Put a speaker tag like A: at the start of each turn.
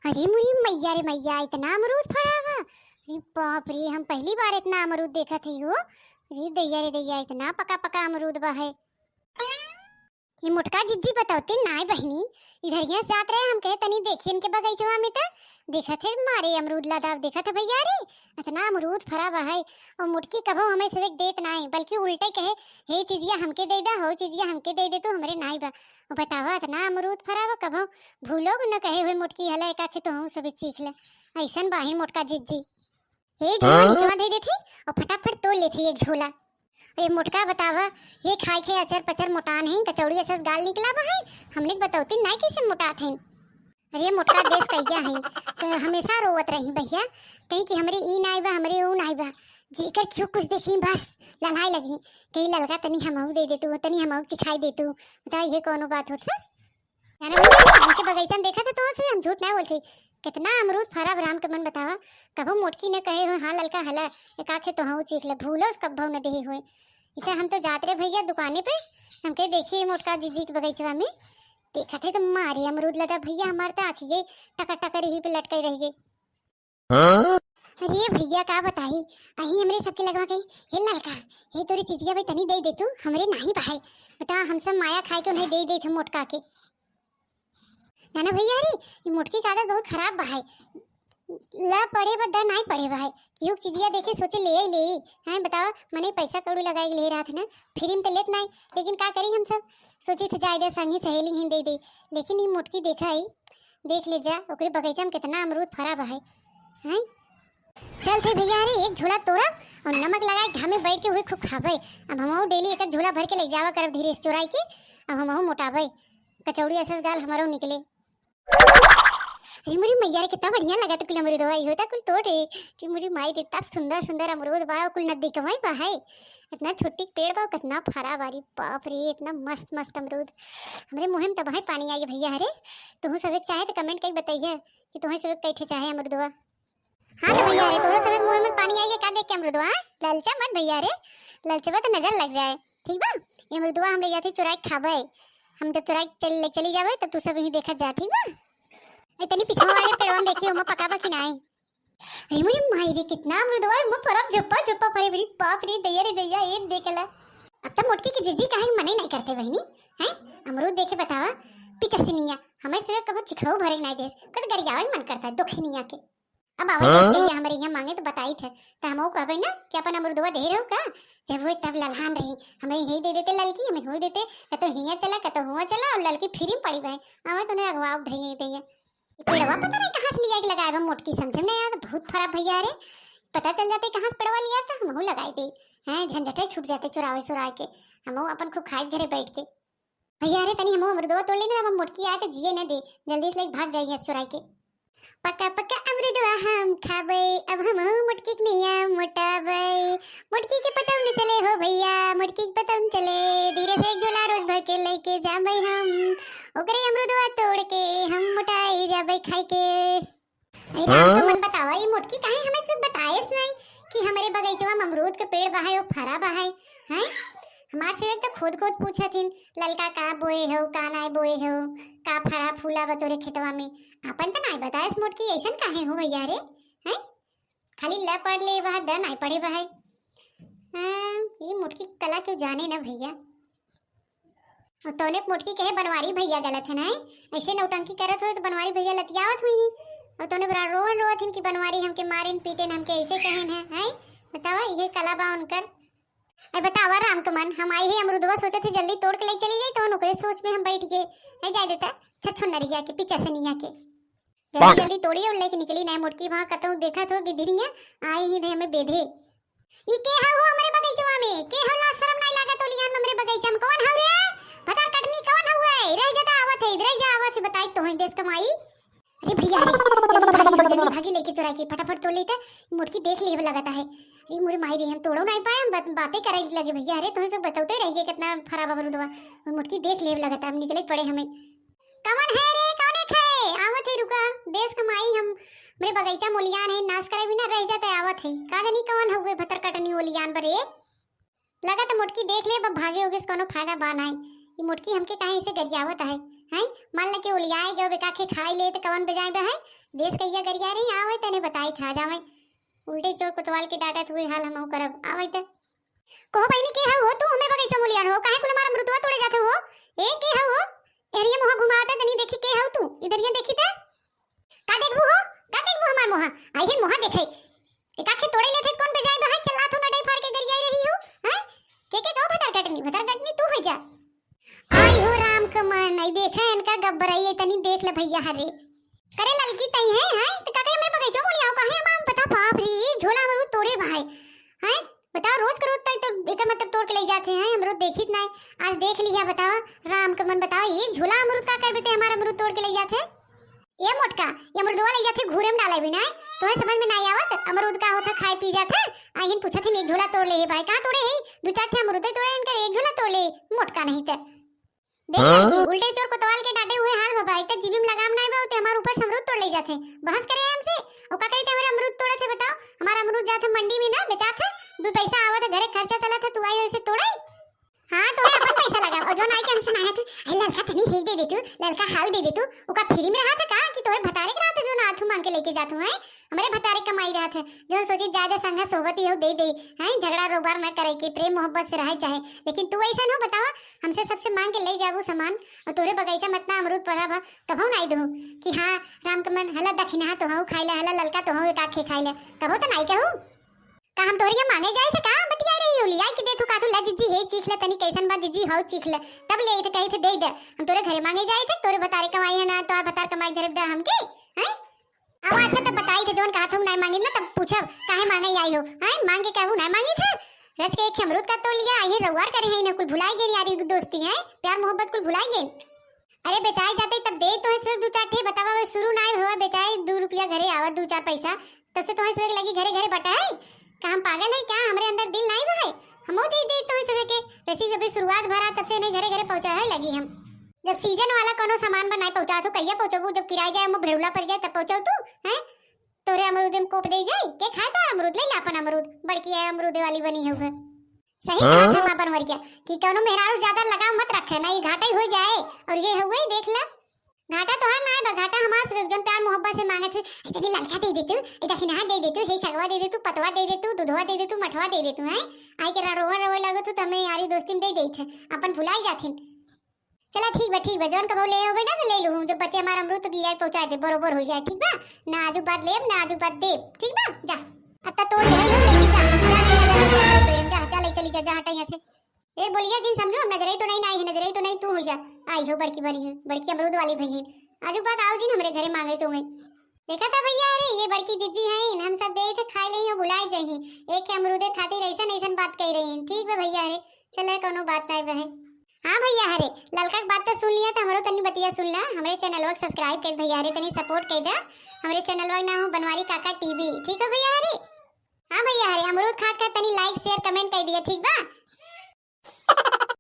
A: अरे मुरी मैया रे मैया, इतना अमरूद फरा हुआ। अरे बाप रे, हम पहली बार इतना अमरूद देखा थी हो। अरे दैया रे दैया, इतना पका पका अमरूद बा है। ये मोटका जिज्जी बताओती नाय बहनी, इधर यहाँ जात रहे, हम कहे तनी देखी इनके बगीचवा में तो देखा थे मारे अमरूद लदा, देखा था भैया रे इतना अमरूद फरा बा है। और मुटकी कभो हमें सिर्फ देत ना है, बल्कि उल्टे कहे हे चीजिया हमके दे दा, हो चीजिया हमके दे दे, तू हमरे नाई बा। और बतावा इतना अमरूद फरा बा, कभो भूलो न कहे हुए मुटकी हला एका के तो हम सब चीख ले। ऐसन बाहिन मोटका जिज्जी हे झोला नीचवा दे देथे और फटाफट तोड़ लेथे एक झोला। अरे मोटका बतावा, ये खाए के अचर पचर मोटान है, कचौड़ी ऐसा गाल निकला बा है, हमने बताओती ना कैसे मोटात है। अरे मोटका देश कैया है तो हमेशा रोवत रही भैया, कहीं कि हमरे ई नाई बा हमरे ऊ नाई बा, जेकर क्यों कुछ देखी बस ललाई लगी, कहीं ललका तनी हमहू दे दे तू, तनी हमहू चिखाई दे तू। बता ये कोनो बात होता यानी हमके बगीचा में देखा था तो से हम झूठ ना बोलते। कितना अमरूद फरा राम के मन बतावा, कभू मोटकी ने कहे हो हाँ ललका हला एक आखे तो हाँ चीख ले, भूलो कभू न देहे हुए। इतना हम तो जाते रहे भैया दुकाने पे, हमके देखिए मोटका जीजी के बगीचा में देखा थे तो मारे अमरूद लगा भैया, हमारे तो आँखिए टकर टकर ही पे लटके रहिए। अरे भैया का बताई, अही हमरे सबके लगवा गई हे ललका हे तोरी चीजिया भाई तनी दे तू, हमरे नहीं बहाई बता, हम सब माया खाए के उन्हें दे थे मोटका के। ना भैया रे ये मोटकी का आदत बहुत खराब बा है, ला पड़े बदा नहीं पड़े बा है, क्यों चीजिया देखे सोचे ले ही ले हैं। बताओ मने पैसा कौड़ी लगाए ले रहा था ना, फिर हम तो लेत नहीं, लेकिन का करी हम सब सोचे थे जाए दे संगी सहेली ही दे दे, लेकिन ये मोटकी देखा है देख ले जा ओकरे बगीचा में कितना अमरूद फरा बा है। हैं चल थे भैया रे एक झोला तोड़ा और नमक लगाए घर में बैठ के हुए खूब खाबे। अब हम डेली एक झोला भर के ले जावा करब धीरे चुराई के, अब हम मोटाबे कचौड़ी ऐसा गाल हमारो निकले। अरे मुरी मैया रे कितना बढ़िया लगा तो कुल अमरूद दवाई होता कुल तोड़े कि मुरी माई इतना सुंदर सुंदर अमरूद बा, कुल नदी कमाई बा है, इतना छोटी पेड़ बा कितना फरा बारी, बाप रे इतना मस्त मस्त अमरूद। हमरे मुंह में तबाही पानी आई भैया रे, तुम सब चाहे तो कमेंट करके बताइए कि तुम्हें सब कैठे चाहे अमरूदवा। हाँ तो भैया रे तोरो सब मुंह में पानी आई का देख के अमरूदवा, ललचा मत भैया रे, ललचवा तो नजर लग जाए ठीक बा। ये अमरूदवा हम ले जाते चुराई खाबे, हम जब चुराई चली जावे तब तू सब यही देखा जा ठीक बा। इतनी पीछे वाले पेड़वा में देखिए हम पका कि नहीं। अरे मुझे माई रे कितना अमरूद है, मुंह पर अब झप्पा झप्पा पड़े मेरी बाप रे दैया एक देखला। अब तो मोटकी की जीजी काहे मने नहीं करते बहनी हैं, अमरूद देखे बतावा पीछे से निया हमें से कबो चिखाओ भरे नहीं देस कद गरियावे मन करता है दुखी निया के। अब आवाज गई हमारे यहाँ मांगे तो बताई थे तो हम कहबे ना कि अपन अमरूदवा दे रहो का, जब वो तब ललहान रही हमें यही दे देते ललकी, हमें हो देते कतो हिया चला कतो हुआ चला और ललकी फ्री पड़ी बे, हमें तो ने अगवा धइए दैया पेड़वा पता नहीं कहाँ से लिया के लगाया मोटकी समझ में आया, बहुत खराब भैया रे, पता चल जाते कहाँ से पेड़वा लिया था हम लगाई दे हैं, झंझटे छूट जाते चुरावे चुरा के, हम अपन खूब खाए घरे बैठ के। भैया रे तनी हम अमरूदवा तोड़ लेंगे, अब मोटकी आए तो जिए न दे, जल्दी से भाग जाइए चुरा के। पका पका अमरूदवा हम खाबे, अब हम मोटकी के नैया मोटाबे, मोटकी के पता न चले हो भैया, मोटकी के पता न चले, धीरे से एक झोला रोज भर के लेके जाबे हम, ओकरे अमरूदवा तोड़ के हम मोटाई जाबे खाए के। अरे राम तो मन बतावा ये मोटकी काहे हमें सिर्फ बताएस नहीं कि हमारे बगीचवा में अमरूद के पेड़ बहाए और फरा बहाए हैं। हमार से तो खुद खुद पूछा थी ललका का बोए हो का नाय बोए हो, का फरा फूला बतोरे खेतवा में, अपन तो नहीं बताए मोटकी ऐसन काहे हो भैया रे हैं, खाली ल पढ़ ले वह द नहीं पढ़े बहाए। ये मोटकी कला क्यों जाने ना भैया, और तोने मोटकी कहे बनवारी भैया गलत है ना, ऐसे नौटंकी करत हो तो बनवारी भैया लतियावत हुई, और तोने बड़ा रोवन रोवत हिन कि बनवारी हमके मारेन पीटेन हमके ऐसे कहन है बतावा ये कला बा उनकर। अरे बतावा राम कमन हम आई ही अमरूदवा सोचे थे जल्दी तोड़ के ले चली गई तो नौकरी सोच में हम बैठ गए है, जा देता छछो नरिया के पीछे से निया के जल्दी जल्दी तोड़ी और लेके निकली ना मोटकी, वहां कतो देखा तो गिदरिया आई ही हमें बेधे। ई के हो हमारे बगीचा में के होला, शर्म नहीं लागा तो लियान हमारे बगीचा में कौन हो रे, बता कटनी कौन हुआ है, रह जाता आवत है इधर जा आवत है बताई तो है देश कमाई। अरे भैया जल्दी भागी लेके चुरा के फटाफट तोड़ लेता, मोटकी देख लिए लगाता है। अरे मोरे माई रे हम तोड़ो नहीं पाए, हम बातें करे लगे भैया अरे तुम्हें सब बताते रहिए कितना खराब अमरूदवा, मोटकी देख लिए लगाता हम निकले पड़े हमें। कौन है रे कौन है खाए आवत है रुका देश कमाई हम मेरे बगीचा मोलियान है नाश करे बिना रह जाता है आवत है का नहीं कौन हो गए भतर कटनी ओलियान बरे लगा तो मोटकी देख ले भागे होगे कोनो फायदा बा नहीं, ये मोटकी हमके काहे से गरियावत है। हैं मान ल के उलियाए गए बेका के खाई ले तो कवन बजाए बे है देश कहिया गरिया रही आवे तने बताई था जावे उल्टे चोर कोतवाल के डाटा हुई हाल हम करब आवे त कहो बहनी के हो तू हमरे बगीचा मुलियान हो काहे कुल मारा मृदवा तोड़े जाते हो ए के हो एरिया मोहा घुमाता तनी देखी के हो तू इधर ये देखी त का देखबू हो का देखबू हमार मोहा आई मोहा देखे एक आखे तोड़े लेथे कौन बजाए बे है चला तू नडई फाड़ के गरिया रही हो हैं के भतर कटनी तू हो जा आई हो राम कमन नहीं देखा इनका गब्बरई तनी देख ले भैया हरे करे ललकी तई है तो काके मेरे बगीचा मुलियाओ काहे मां बता बाप रे झोला अमरूद तोड़े भाई हैं बताओ रोज करो तो एकर मतलब तोड़ के ले जाते हैं अमरूद देखित नहीं आज देख लिया बताओ राम कमन बताओ ये झोला अमरूद का कर देते हमारा अमरूद तोड़ के ले जाते ये मोटका ये अमरूदवा ले जाते घूरे में डाले बिना तो है समझ में नहीं आवत अमरूद का होता खाए पी जाता आइन पूछा थे एक झोला तोड़ ले भाई कहां तोड़े है दो चार ठे अमरूद तोड़े इनका एक झोला तोड़ ले मोटका नहीं त देख उल्टे चोर कोतवाल के डांटे हुए हाल बाबा एक जीबी में लगाम नहीं बाते हमारे ऊपर अमरूद तोड़ ले जाते बहस करे हमसे और का कहते हमारे अमरूद तोड़े थे बताओ हमारा अमरूद जाते मंडी में ना बेचा था दो पैसा आवत घरे खर्चा चला था तू आई ऐसे तोड़े हां तो अपन पैसा लगा और जो नहीं टेंशन आया था ए ललका तनी ही दे दे तू ललका हाल दे दे तू ओका फ्री में रहा था का कि तोरे भतारे के रहा था जो नाथू मांग के लेके जातू है हमारे भतारे कमाई रहा था जो सोची ज्यादा संग सोबत ही हो दे दे हैं झगड़ा रोबार न करे कि प्रेम मोहब्बत से रहे चाहे लेकिन तू ऐसा न बतावा हमसे सबसे मांग के ले जाबू सामान और तोरे बगीचा में इतना अमरूद पड़ा बा कबो नहीं दू कि हां राम कमन हला दखिना तो हूं खाइला हला ललका तो हूं एक आखे खाइला कबो तो नहीं कहू का हम तोरिया मांगे जाए थे का बतिया रही हो लिया कि दे तू काथू ला जिज्जी हे चीख ले तनी कैसन बा जिज्जी हो चीख ले तब ले थे कही थे दे दे हम तोरे घरे मांगे जाए थे तोरे बतारे कमाई है ना तोर बतार कमाई धरे दे हमके हैं अब अच्छा तब बताई थे जोन काथू नहीं मांगी ना तब पूछब काहे मांगे आई हो हैं मांगे कहू नहीं मांगी था रच के एक अमरूद का तोड़ लिया आई रउआर करे है ना कुल भुलाई गई यारी दोस्ती है प्यार मोहब्बत कुल भुलाई गई अरे बेचाए जाते तब दे तो इस दो चार ठे बतावा शुरू ना हुआ बेचाए 2 रुपया घरे आवा 2-4 पैसा तब से तो इस लगी घरे घरे बटाए का हम पागल है क्या हमारे अंदर दिल नहीं भाई हमो दे तो इस के रची जब शुरुआत भरा तब से नहीं घरे घरे पहुंचाए लगी हम जब सीजन वाला कोनो सामान पर नहीं पहुंचा तो कहिया पहुंचाबू जब किराया जाए हम भेड़ुला पर जाए तब पहुंचाऊ तू हैं तोरे अमरूद में कोप दे जाए के खाए तो अमरूद ले लापन अमरूद बड़की है अमरूद वाली बनी है सही कहा था अपन वर क्या कि कोनो मेहरारू ज्यादा लगाव मत रखे ना ये घाटा ही हो जाए और ये हो गई देख ले घाटा तो है ना घाटा हमारे से जोन प्यार मोहब्बत से मांगे थे इतनी ललका दे देतू इतना खिना दे देतू हे सगवा दे देतू पतवा दे देतू दूधवा दे देतू मठवा दे देतू हैं आई के रोवे लगो तो हमें यारी दोस्ती में दे दे थे अपन भुलाई जाथिन चला ठीक बा जोन कबो ले होवे ना तो ले लूं जब बच्चे हमारा अमरूद तो लिया पहुंचा दे बरोबर हो जाए ठीक बा ना आजू बात ले ना आजू बात दे ठीक बा जा अब तक तोड़ ले लेके जा ले चली जा हटा यहां से ए बोलिए जी समझो हम नजर तो नहीं तू हो जा आई हो बड़की बनी है बड़की अमरूद वाली भई है आजू बात आओ जी हमरे घरे मांगे चोंगे देखा था भैया अरे ये बड़की जिज्जी है हम सब दे थे खाई ले बुलाए जाही एक अमरूदे खातिर ऐसा बात कह रही हैं ठीक है भैया अरे चले कोनो बात नहीं बहे हां भैया अरे ललका की बात तो सुन लिया था हमरो तनी बतिया सुन ला हमरे चैनल को सब्सक्राइब कर भैया अरे तनी सपोर्ट कर दे हमरे चैनल का नाम बनवारी काका टीवी ठीक है भैया अरे हां भैया अरे अमरूद खात का तनी लाइक शेयर कमेंट कर दिया ठीक बा।